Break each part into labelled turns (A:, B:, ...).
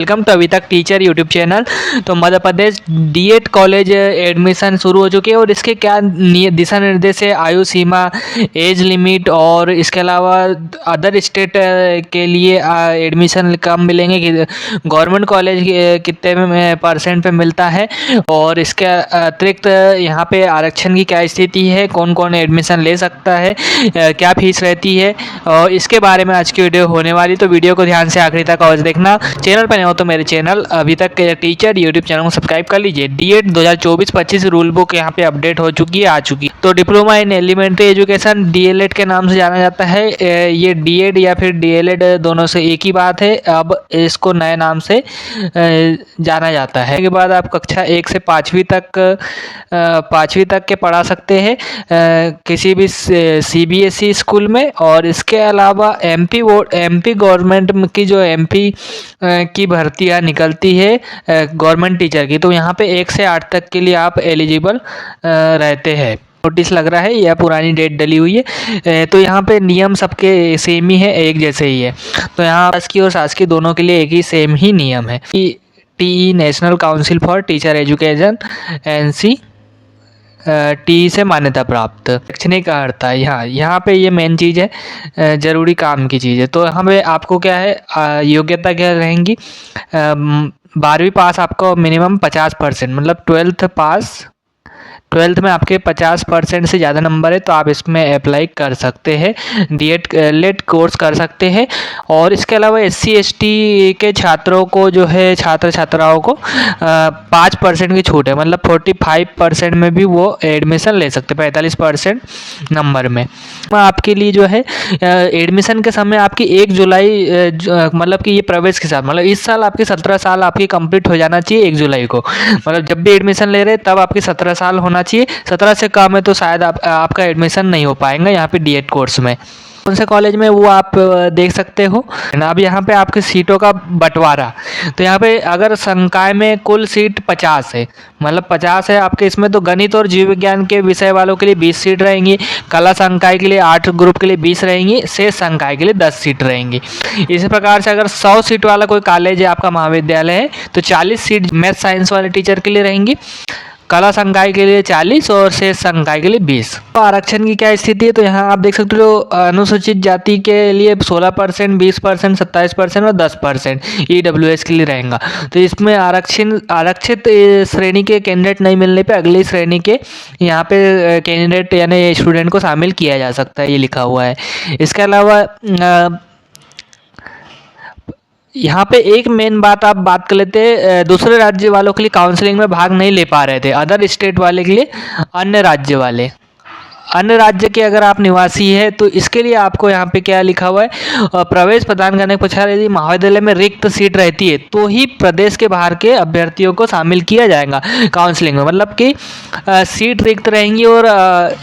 A: Welcome to अभी तक teacher YouTube channel. तो Madhya Pradesh DEd college admission शुरू हो चुकी है और इसके क्या दिशा निर्देश है, आयु सीमा, एज लिमिट और इसके अलावा अदर स्टेट के लिए एडमिशन कम मिलेंगे कि गवर्नमेंट कॉलेज कितने परसेंट पे मिलता है और इसके अतिरिक्त यहाँ पे आरक्षण की क्या स्थिति है, कौन कौन एडमिशन ले सकता है, क्या फीस रहती है और इसके बारे में आज की वीडियो होने वाली। तो वीडियो को ध्यान से आखिरी तक अवश्य देखना। चैनल पर तो मेरे चैनल अभी तक के टीचर यूट्यूब चैनल को सब्सक्राइब कर लीजिए। डीएड 2024-25 रूल बुक यहाँ पे अपडेट हो चुकी है, आ चुकी है। तो diploma in elementary education DElEd के नाम से जाना जाता है। ये डीएड या फिर डीएलएड दोनों से एक ही बात है। अब इसको नए नाम से जाना जाता है। के बाद आप कक्षा 1 से 5वीं तक के पढ़ा सकते हैं किसी भी सीबीएसई स्कूल में। और इसके अलावा एमपी गवर्नमेंट की जो एमपी की भर्तियाँ निकलती है गवर्नमेंट टीचर की, तो यहाँ पे 1 से 8 तक के लिए आप एलिजिबल रहते हैं। नोटिस लग रहा है या पुरानी डेट डली हुई है। तो यहाँ पे नियम सबके सेम ही है, एक जैसे ही है। तो यहाँ शासकीय और शासकीय दोनों के लिए एक ही सेम ही नियम है। TE national council for teacher education NC T से मान्यता प्राप्त। शैक्षणिक अर्हता यहाँ पे ये मेन चीज़ है, ज़रूरी काम की चीज़ है। तो यहाँ पे आपको क्या है, योग्यता क्या रहेंगी, 12वीं पास आपको मिनिमम 50%, मतलब 12th में आपके 50% से ज़्यादा नंबर है तो आप इसमें अप्लाई कर सकते हैं, डीएड कोर्स कर सकते हैं। और इसके अलावा SC ST के छात्रों को जो है, छात्र छात्राओं को 5% की छूट है, मतलब 45% में भी वो एडमिशन ले सकते हैं, 45% नंबर में। आपके लिए जो है एडमिशन के समय आपकी 1 जुलाई मतलब कि ये प्रवेश के साथ, मतलब इस साल आपके 17 साल आपकी कंप्लीट हो जाना चाहिए 1 जुलाई को। मतलब जब भी एडमिशन ले रहे हैं तब आपके 17 साल होना चाहिए। 17 से कम है तो शायद आपका एडमिशन नहीं हो पाएगा यहाँ पे डीएड कोर्स में। कौन से कॉलेज में वो आप देख सकते हो। अब यहाँ पे आपके सीटों का बंटवारा, तो यहाँ पे अगर संकाय में कुल सीट 50 है, मतलब 50 है आपके, इसमें तो गणित और जीव विज्ञान के विषय वालों के लिए 20 सीट रहेंगी, कला संकाय के लिए 8 ग्रुप के लिए 20 रहेंगी, शेष संकाय के लिए 10 सीट रहेंगी। इसी प्रकार से अगर 100 सीट वाला कोई कॉलेज है, आपका महाविद्यालय है, तो 40 सीट मैथ साइंस वाले टीचर के लिए रहेंगी, कला संकाय के लिए 40 और शेष संकाय के लिए 20। तो आरक्षण की क्या स्थिति है, तो यहाँ आप देख सकते हो अनुसूचित जाति के लिए 16%, 20%, 27% और 10% EWS के लिए रहेगा। तो इसमें आरक्षित श्रेणी के कैंडिडेट नहीं मिलने पे अगली श्रेणी के यहाँ पे कैंडिडेट यानी स्टूडेंट को शामिल किया जा सकता है, ये लिखा हुआ है। इसके अलावा यहाँ पे एक मेन बात आप बात कर लेते हैं, दूसरे राज्य वालों के लिए काउंसलिंग में भाग नहीं ले पा रहे थे, अदर स्टेट वाले के लिए, अन्य राज्य के अगर आप निवासी है तो इसके लिए आपको यहाँ पे क्या लिखा हुआ है, प्रवेश प्रदान करने के पश्चात यदि महाविद्यालय में रिक्त सीट रहती है तो ही प्रदेश के बाहर के अभ्यर्थियों को शामिल किया जाएगा काउंसलिंग में। मतलब कि सीट रिक्त रहेंगी और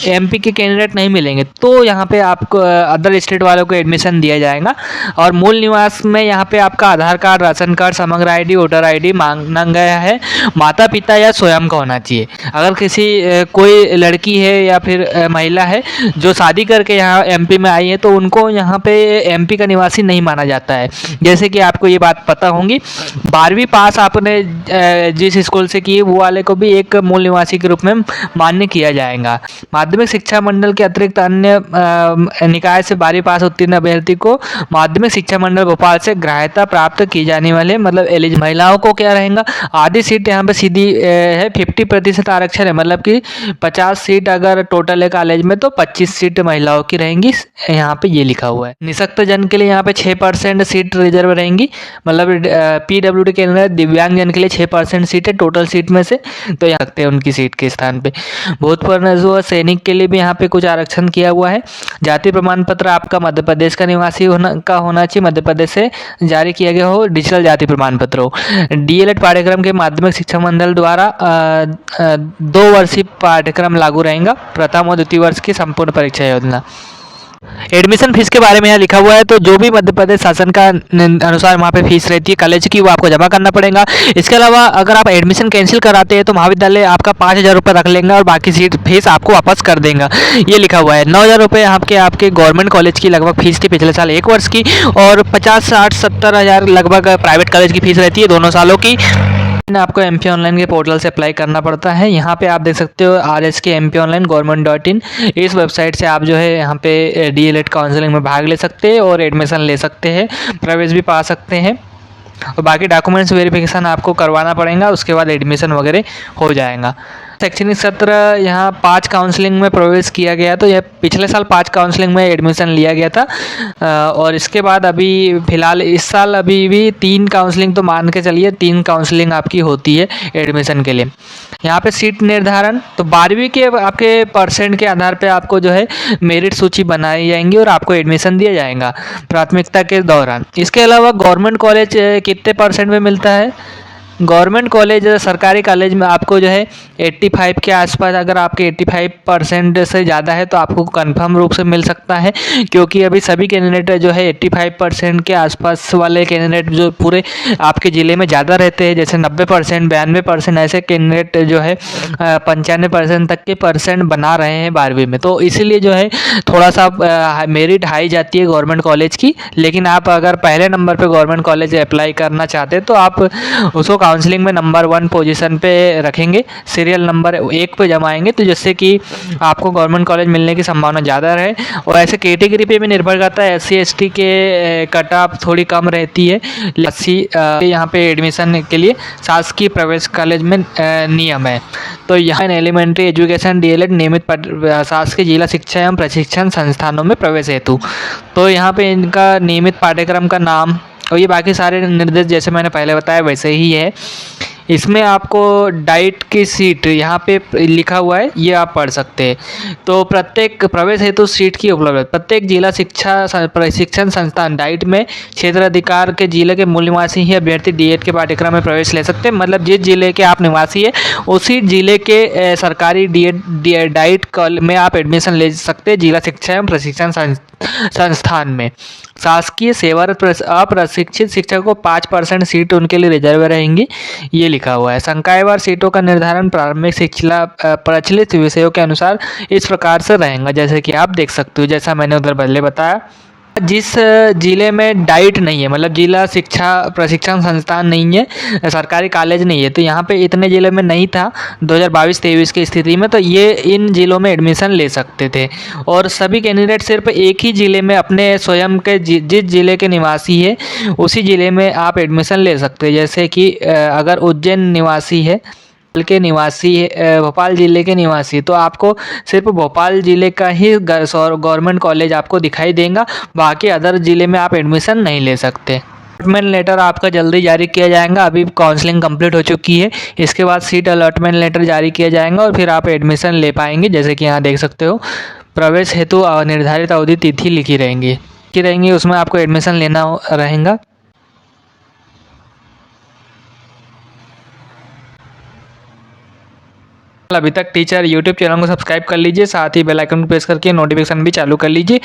A: एमपी के कैंडिडेट नहीं मिलेंगे तो यहाँ पे आपको अदर स्टेट वालों को एडमिशन दिया जाएगा। और मूल निवास में यहाँ पे आपका आधार कार्ड, राशन कार्ड, समग्र ID, वोटर ID मांगा गया है, माता पिता या स्वयं का होना चाहिए। अगर किसी कोई लड़की है या फिर महिला है जो शादी करके यहाँ एमपी में आई है तो उनको यहाँ पे एमपी का निवासी नहीं माना जाता है। जैसे कि आपको ये बात पता होंगी, 12वीं पास आपने जिस स्कूल से की वो वाले को भी एक मूल निवासी के रूप में मान्य किया जाएगा। माध्यमिक शिक्षा मंडल के अतिरिक्त अन्य निकाय से 12वीं पास उत्तीर्ण अभ्यर्थी को माध्यमिक शिक्षा मंडल भोपाल से ग्राह्यता प्राप्त की जाने वाले, मतलब एलिजिबल महिलाओं को क्या रहेगा, आधी सीट यहाँ पे सीधी है, 50% आरक्षण है, मतलब कि 50 सीट अगर टोटल है कॉलेज में तो 25 सीट महिलाओं की रहेंगी, यहाँ पे ये लिखा हुआ है। निःशक्त जन के लिए यहाँ पे 6% सीट रिजर्व रहेंगी, मतलब PWD के अंदर दिव्यांग जन के लिए 6% सीट है टोटल सीट में से, तो यहाँ रखते हैं उनकी सीट के स्थान पे। भूतपूर्व सैनिक के लिए भी यहाँ पे कुछ आरक्षण किया हुआ है। जाति प्रमाण पत्र आपका मध्य प्रदेश का निवासी होना चाहिए, मध्य प्रदेश से जारी किया गया हो, डिजिटल जाति प्रमाण पत्र हो। डीएलएड पाठ्यक्रम के माध्यमिक शिक्षा मंडल द्वारा 2 वर्षीय पाठ्यक्रम लागू रहेगा, प्रथम और द्वितीय वर्ष की संपूर्ण परीक्षा योजना। एडमिशन फीस के बारे में यहाँ लिखा हुआ है, तो जो भी मध्य प्रदेश शासन का अनुसार वहाँ पे फीस रहती है कॉलेज की, वो आपको जमा करना पड़ेगा। इसके अलावा अगर आप एडमिशन कैंसिल कराते हैं तो महाविद्यालय आपका 5,000 रुपये रख लेंगे और बाकी सीट फीस आपको वापस कर देगा, ये लिखा हुआ है। 9,000 रुपये आपके गवर्नमेंट कॉलेज की लगभग फीस थी पिछले साल 1 वर्ष की, और 50, 60, 70,000 लगभग प्राइवेट कॉलेज की फीस रहती है 2 सालों की। आपको MP ऑनलाइन के पोर्टल से अप्लाई करना पड़ता है। यहाँ पे आप देख सकते हो RSK MP ऑनलाइन government.in, इस वेबसाइट से आप जो है यहाँ पे DLED काउंसलिंग में भाग ले सकते हैं और एडमिशन ले सकते हैं, प्रवेश भी पा सकते हैं, और बाकी डॉक्यूमेंट्स वेरिफिकेशन आपको करवाना पड़ेगा, उसके बाद एडमिशन वगैरह हो जाएगा। शैक्षणिक सत्र यहाँ 5 काउंसलिंग में प्रवेश किया गया, तो यह पिछले साल 5 काउंसलिंग में एडमिशन लिया गया था, और इसके बाद अभी फ़िलहाल इस साल अभी भी 3 काउंसलिंग तो मान के चलिए 3 काउंसलिंग आपकी होती है एडमिशन के लिए। यहाँ पे सीट निर्धारण तो 12वीं के आपके परसेंट के आधार पे आपको जो है मेरिट सूची बनाई जाएंगी और आपको एडमिशन दिया जाएगा प्राथमिकता के दौरान। इसके अलावा गवर्नमेंट कॉलेज कितने परसेंट में मिलता है? गवर्नमेंट कॉलेज सरकारी कॉलेज में आपको जो है 85 के आसपास, अगर आपके 85% से ज़्यादा है तो आपको कंफर्म रूप से मिल सकता है, क्योंकि अभी सभी कैंडिडेट जो है 85% के आसपास वाले कैंडिडेट जो पूरे आपके ज़िले में ज़्यादा रहते हैं, जैसे 90%, 92%, ऐसे कैंडिडेट जो है 95% तक के परसेंट बना रहे हैं 12वीं में, तो इसीलिए जो है थोड़ा सा मेरिट हाई जाती है गवर्नमेंट कॉलेज की। लेकिन आप अगर पहले नंबर पर गवर्नमेंट कॉलेज अप्लाई करना चाहते हैं तो आप उसको काउंसलिंग में नंबर 1 पोजीशन पे रखेंगे, सीरियल नंबर 1 पे जमाएंगे, तो जिससे कि आपको गवर्नमेंट कॉलेज मिलने की संभावना ज़्यादा रहे। और ऐसे कैटेगरी पे भी निर्भर करता है, SC ST के कट ऑफ थोड़ी कम रहती है। 80 यहाँ पे एडमिशन के लिए शासकीय प्रवेश कॉलेज में नियम है। तो यहाँ एलिमेंट्री एजुकेशन DLED नियमित शासकीय जिला शिक्षा एवं प्रशिक्षण संस्थानों में प्रवेश हेतु, तो यहाँ पे इनका नियमित पाठ्यक्रम का नाम और ये बाकी सारे निर्देश जैसे मैंने पहले बताया वैसे ही है। इसमें आपको डाइट की सीट यहाँ पे लिखा हुआ है, ये आप पढ़ सकते हैं। तो प्रत्येक प्रवेश हेतु सीट की उपलब्धता, प्रत्येक जिला शिक्षा प्रशिक्षण संस्थान डाइट में क्षेत्राधिकार के जिले के मूल निवासी ही अभ्यर्थी DED के पाठ्यक्रम में प्रवेश ले सकते हैं। मतलब जिस जिले के आप निवासी है उसी जिले के सरकारी डाइट में आप एडमिशन ले सकते हैं जिला शिक्षा एवं प्रशिक्षण संस्थान में। शासकीय सेवारत अप्रशिक्षित शिक्षकों को 5% सीट उनके लिए रिजर्व रहेंगी, ये लिखा हुआ है। संकायवार सीटों का निर्धारण प्रारंभिक शिक्षा प्रचलित विषयों के अनुसार इस प्रकार से रहेगा, जैसे कि आप देख सकते हो, जैसा मैंने उधर पहले बताया। जिस जिले में डाइट नहीं है, मतलब जिला शिक्षा प्रशिक्षण संस्थान नहीं है, सरकारी कॉलेज नहीं है, तो यहाँ पे इतने ज़िले में नहीं था 2022-23 की स्थिति में, तो ये इन ज़िलों में एडमिशन ले सकते थे। और सभी कैंडिडेट सिर्फ एक ही ज़िले में अपने स्वयं के जिस ज़िले के निवासी है उसी ज़िले में आप एडमिशन ले सकते हैं। जैसे कि अगर उज्जैन निवासी है के निवासी भोपाल ज़िले के निवासी, तो आपको सिर्फ भोपाल ज़िले का ही गवर्नमेंट कॉलेज आपको दिखाई देगा, बाकी अदर ज़िले में आप एडमिशन नहीं ले सकते। अलॉटमेंट लेटर आपका जल्दी जारी किया जाएगा, अभी काउंसलिंग कंप्लीट हो चुकी है, इसके बाद सीट अलॉटमेंट लेटर जारी किया जाएगा और फिर आप एडमिशन ले पाएंगे। जैसे कि यहाँ देख सकते हो, प्रवेश हेतु निर्धारित अवधि तिथि लिखी रहेंगी, उसमें आपको एडमिशन लेना रहेगा। अभी तक टीचर YouTube चैनल को सब्सक्राइब कर लीजिए, साथ ही बेल आइकन को प्रेस करके नोटिफिकेशन भी चालू कर लीजिए।